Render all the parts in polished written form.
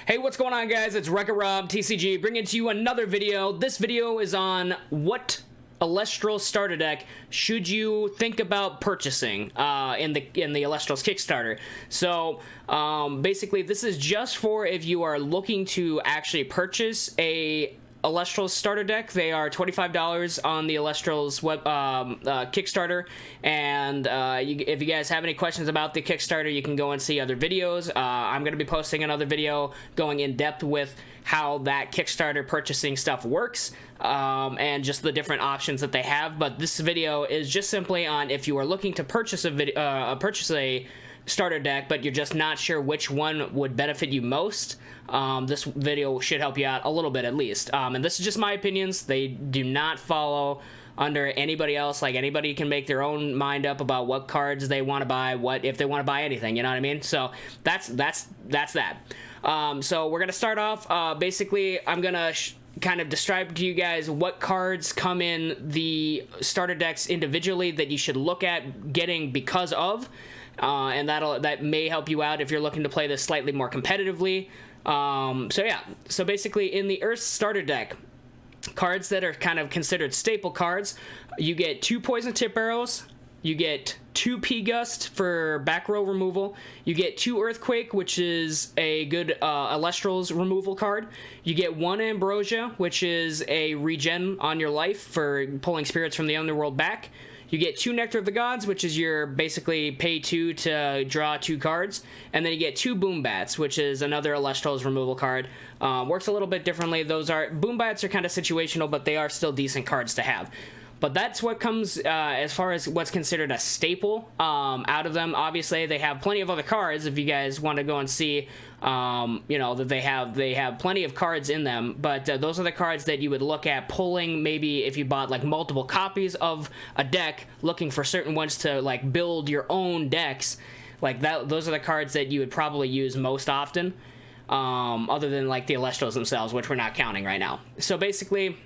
Hey, what's going on, guys? It's WreckItRob TCG bringing to you another video. This video is on what Elestrals starter deck should you think about purchasing in the Elestrals Kickstarter. So basically, this is just for if you are looking to actually purchase a Elestrals starter deck. They are $25 on the Elestrals web Kickstarter, and if you guys have any questions about the Kickstarter, you can go and see other videos. I'm going to be posting another video going in depth with how that Kickstarter purchasing stuff works, and just the different options that they have. But this video is just simply on if you are looking to purchase a starter deck, but you're just not sure which one would benefit you most. This video should help you out a little bit at least. And this is just my opinions. They do not follow under anybody else. Like, anybody can make their own mind up about what cards they want to buy, if they want to buy anything, you know what I mean? So that's that. So we're gonna start off. Basically, I'm gonna kind of describe to you guys what cards come in the starter decks individually that you should look at getting because of. And that may help you out if you're looking to play this slightly more competitively. So basically, in the Earth starter deck, cards that are kind of considered staple cards, you get 2 poison tip arrows, you get 2 P-Gust for back row removal, you get 2 Earthquake, which is a good Elestrals removal card, you get 1 Ambrosia, which is a regen on your life for pulling spirits from the underworld back. You get 2 Nectar of the Gods, which is your basically pay 2 to draw 2 cards. And then you get 2 Boom Bats, which is another Elestrals removal card. Works a little bit differently. Boom Bats are kind of situational, but they are still decent cards to have. But that's what comes as far as what's considered a staple out of them. Obviously, they have plenty of other cards if you guys want to go and see, you know, that they have plenty of cards in them. But those are the cards that you would look at pulling, maybe if you bought like multiple copies of a deck, looking for certain ones to like build your own decks. Like that, those are the cards that you would probably use most often, other than like the Elestrals themselves, which we're not counting right now. So basically,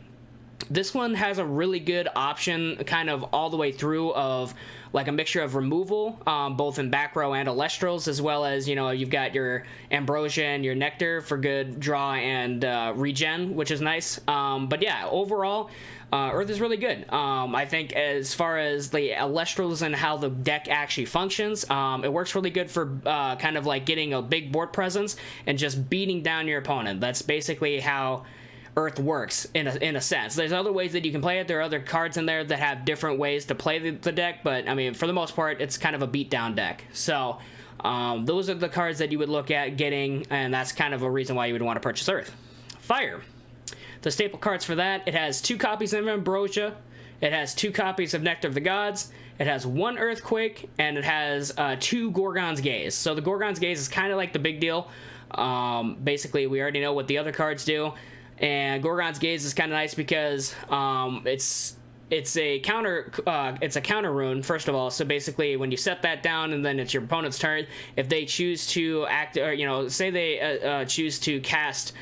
this one has a really good option kind of all the way through of like a mixture of removal, both in back row and Elestrals, as well as, you know, you've got your Ambrosia and your Nectar for good draw and regen, which is nice. But yeah, overall, Earth is really good. I think as far as the Elestrals and how the deck actually functions, it works really good for kind of like getting a big board presence and just beating down your opponent. That's basically how Earth works in a sense. There's other ways that you can play it. There are other cards in there that have different ways to play the deck, but I mean, for the most part, it's kind of a beatdown deck. So those are the cards that you would look at getting, and that's kind of a reason why you would want to purchase Earth. Fire. The staple cards for that, it has 2 copies of Ambrosia, it has 2 copies of Nectar of the Gods, it has 1 Earthquake, and it has 2 Gorgon's Gaze. So the Gorgon's Gaze is kind of like the big deal. Basically, we already know what the other cards do. And Gorgon's Gaze is kind of nice because it's a counter rune, first of all. So basically, when you set that down and then it's your opponent's turn, if they choose to act, or, you know, say they choose to cast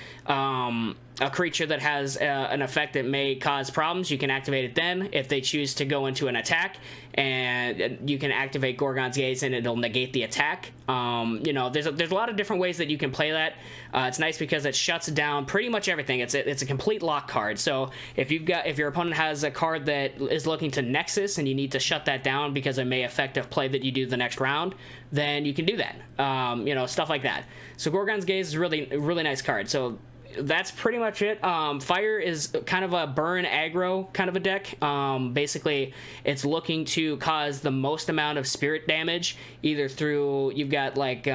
a creature that has an effect that may cause problems, you can activate it then. If they choose to go into an attack, and you can activate Gorgon's Gaze and it'll negate the attack. You know, there's a lot of different ways that you can play that. It's nice because it shuts down pretty much everything. It's a complete lock card. So if your opponent has a card that is looking to Nexus and you need to shut that down because it may affect a play that you do the next round, then you can do that. You know, stuff like that. So Gorgon's Gaze is a really nice card. So that's pretty much it. Fire is kind of a burn aggro kind of a deck. Basically, it's looking to cause the most amount of spirit damage, either through, you've got like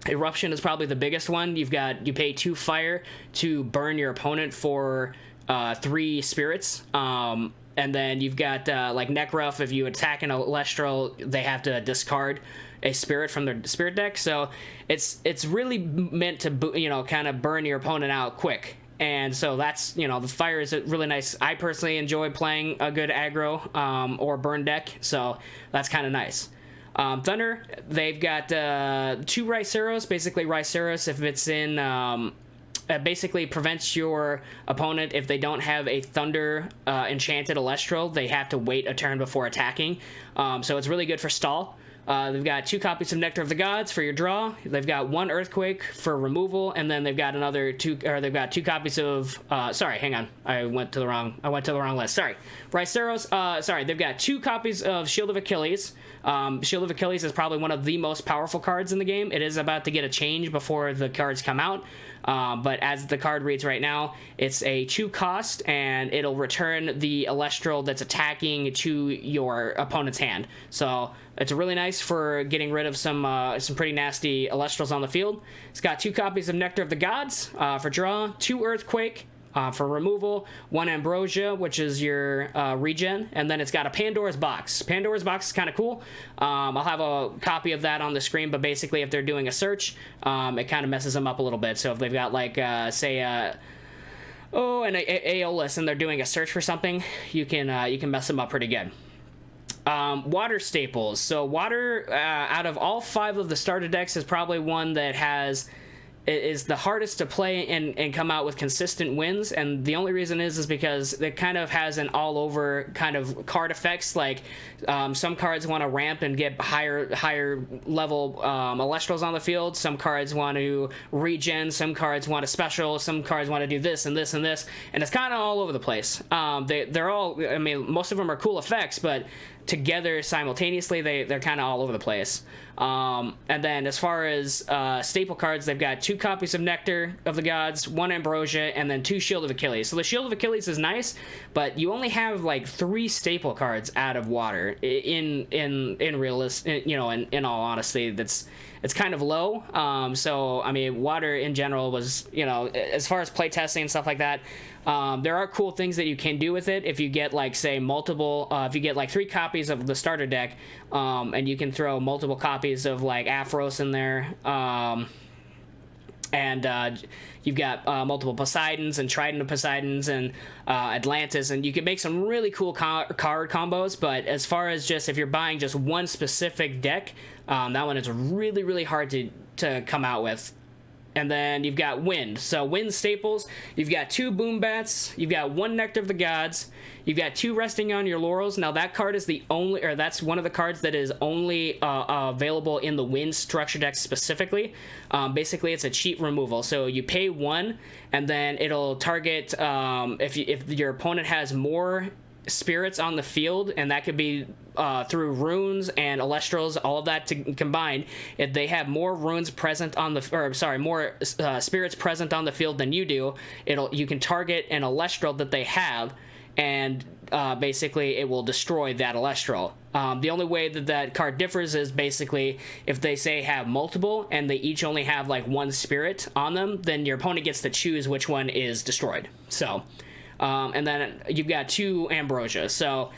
Eruption is probably the biggest one. You pay 2 fire to burn your opponent for 3 spirits. And then you've got like Necruff. If you attack an Elestral, they have to discard a spirit from their spirit deck. So it's really meant to, you know, kind of burn your opponent out quick. And so that's, you know, the fire is a really nice. I personally enjoy playing a good aggro or burn deck, so that's kind of nice. Thunder, they've got 2 Rhyceros. Basically, Rhyceros, if it's in basically prevents your opponent, if they don't have a Thunder enchanted Elestral, they have to wait a turn before attacking. So it's really good for stall. They've got 2 copies of Nectar of the Gods for your draw. They've got 1 Earthquake for removal, and then they've got another 2, or they've got 2 copies of. Sorry, hang on. I went to the wrong list. Sorry, Riceros. Sorry, they've got 2 copies of Shield of Achilles. Shield of Achilles is probably one of the most powerful cards in the game. It is about to get a change before the cards come out. But as the card reads right now, it's a 2 cost, and it'll return the Elestral that's attacking to your opponent's hand. So it's really nice for getting rid of some pretty nasty Elestrals on the field. It's got 2 copies of Nectar of the Gods for draw, 2 Earthquake for removal, 1 Ambrosia, which is your regen, and then it's got a Pandora's Box. Pandora's Box is kind of cool. I'll have a copy of that on the screen, but basically if they're doing a search, it kind of messes them up a little bit. So if they've got like, say, an Aeolus and they're doing a search for something, you can mess them up pretty good. Water staples. So water, out of all 5 of the starter decks, is probably one that is the hardest to play and come out with consistent wins, and the only reason is because it kind of has an all-over kind of card effects. Like some cards want to ramp and get higher level Elestrals on the field. Some cards want to regen. Some cards want to special. Some cards want to do this and this and this, and it's kind of all over the place. They're all, I mean, most of them are cool effects, but together simultaneously they're kind of all over the place. And then as far as staple cards, they've got 2 copies of Nectar of the Gods, 1 Ambrosia, and then 2 Shield of Achilles. So the Shield of Achilles is nice, but you only have like 3 staple cards out of water in all honesty. It's kind of low. So I mean, water in general was, as far as playtesting and stuff like that, there are cool things that you can do with it if you get like, say, multiple, if you get like 3 copies of the starter deck, and you can throw multiple copies of like Aphros in there, and you've got multiple Poseidons and Trident of Poseidons and Atlantis, and you can make some really cool card combos. But as far as just if you're buying just one specific deck, that one is really, really hard to come out with. And then you've got Wind. So Wind staples, you've got 2 Boom Bats, you've got 1 Nectar of the Gods, you've got 2 Resting on Your Laurels. Now that card is that's one of the cards that is only available in the Wind structure deck specifically. Basically it's a cheat removal. So you pay 1, and then it'll target, if your opponent has more spirits on the field, and that could be through runes and Elestrals, all of that combined. If they have more runes present on more spirits present on the field than you do, you can target an Elestral that they have, and basically it will destroy that Elestral. The only way that card differs is basically if they say have multiple and they each only have like 1 spirit on them, then your opponent gets to choose which one is destroyed. So and then you've got 2 Ambrosia. So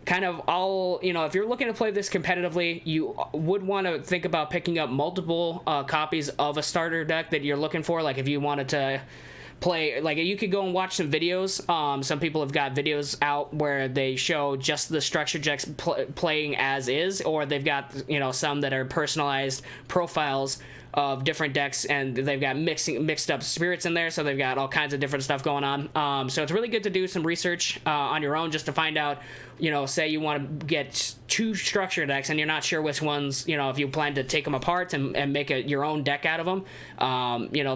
kind of all, if you're looking to play this competitively, you would want to think about picking up multiple copies of a starter deck that you're looking for. Like if you wanted to play, like you could go and watch some videos. Some people have got videos out where they show just the structure decks playing as is, or they've got, some that are personalized profiles of different decks, and they've got mixed up spirits in there, so they've got all kinds of different stuff going on. So it's really good to do some research on your own just to find out, say you want to get 2 structure decks and you're not sure which ones, if you plan to take them apart and make your own deck out of them.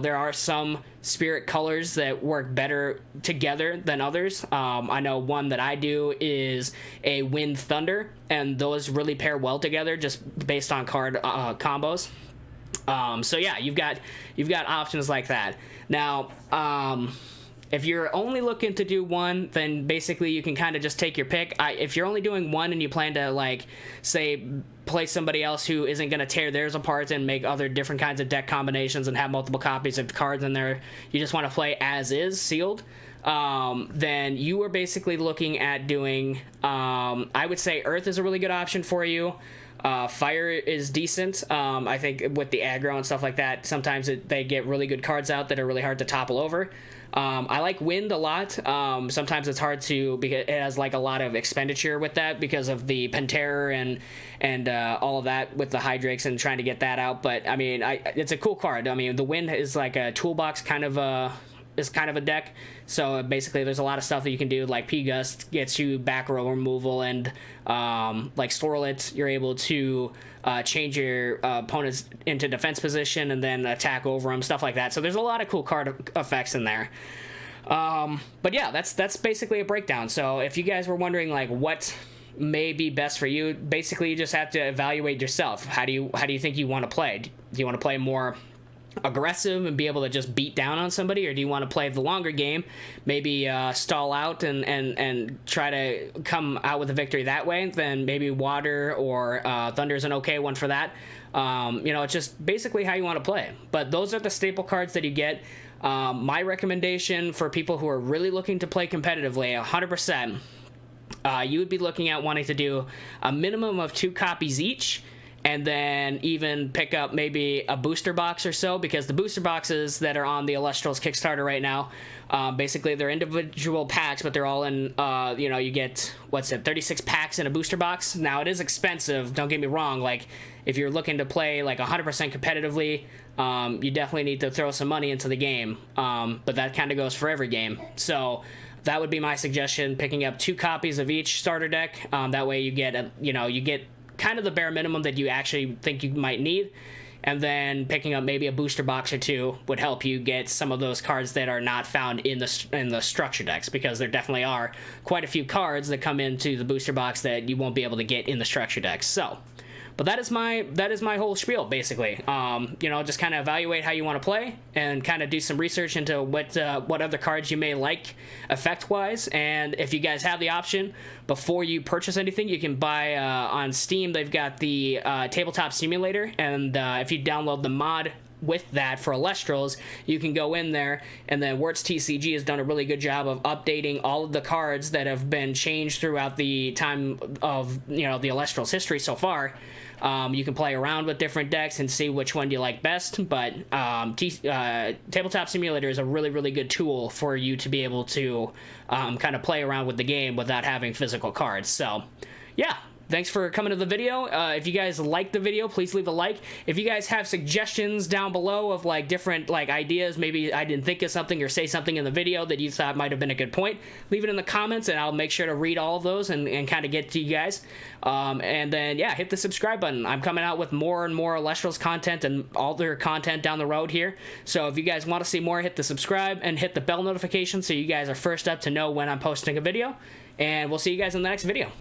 There are some spirit colors that work better together than others. I know one that I do is a Wind Thunder, and those really pair well together just based on card combos. So yeah, you've got options like that. Now, if you're only looking to do 1, then basically you can kind of just take your pick. If you're only doing 1 and you plan to, like, say, play somebody else who isn't going to tear theirs apart and make other different kinds of deck combinations and have multiple copies of cards in there, you just want to play as is, sealed, then you are basically looking at doing, I would say Earth is a really good option for you. Fire is decent. I think with the aggro and stuff like that, sometimes they get really good cards out that are really hard to topple over. I like Wind a lot. Sometimes it's hard because it has like a lot of expenditure with that because of the Penterror and all of that with the Hydrakes and trying to get that out. But I mean, it's a cool card. I mean, the Wind is like a toolbox kind of is kind of a deck. So basically there's a lot of stuff that you can do, like P-Gust gets you back row removal, and like Storlet, you're able to change your opponents into defense position and then attack over them, stuff like that. So there's a lot of cool card effects in there. But yeah, that's basically a breakdown. So if you guys were wondering like what may be best for you, basically you just have to evaluate yourself. How do you think you want to play? Do you want to play more aggressive and be able to just beat down on somebody, or do you want to play the longer game, maybe stall out and try to come out with a victory that way? Then maybe Water or Thunder is an okay one for that. You know, it's just basically how you want to play. But those are the staple cards that you get. My recommendation for people who are really looking to play competitively, 100%, you would be looking at wanting to do a minimum of 2 copies each, and then even pick up maybe a booster box or so, because the booster boxes that are on the Elestrals Kickstarter right now, basically they're individual packs, but they're all in, you know, you get, 36 packs in a booster box. Now, it is expensive, don't get me wrong. Like, if you're looking to play like 100% competitively, you definitely need to throw some money into the game, but that kind of goes for every game. So that would be my suggestion, picking up 2 copies of each starter deck. That way you get, you get kind of the bare minimum that you actually think you might need, and then picking up maybe a booster box or 2 would help you get some of those cards that are not found in the structure decks, because there definitely are quite a few cards that come into the booster box that you won't be able to get in the structure decks. So, but that is my whole spiel, basically. You know, just kind of evaluate how you want to play, and kind of do some research into what other cards you may like effect-wise. And if you guys have the option, before you purchase anything, you can buy on Steam. They've got the Tabletop Simulator, and if you download the mod with that for Elestrals, you can go in there, and then WertsTCG has done a really good job of updating all of the cards that have been changed throughout the time of, the Elestrals history so far. You can play around with different decks and see which one you like best, but Tabletop Simulator is a really, really good tool for you to be able to kind of play around with the game without having physical cards. So, yeah. Thanks for coming to the video. If you guys liked the video, please leave a like. If you guys have suggestions down below of like different like ideas, maybe I didn't think of something or say something in the video that you thought might have been a good point, leave it in the comments and I'll make sure to read all of those and kind of get to you guys. And then, yeah, hit the subscribe button. I'm coming out with more and more Elestrals content and all their content down the road here. So if you guys want to see more, hit the subscribe and hit the bell notification so you guys are first up to know when I'm posting a video. And we'll see you guys in the next video.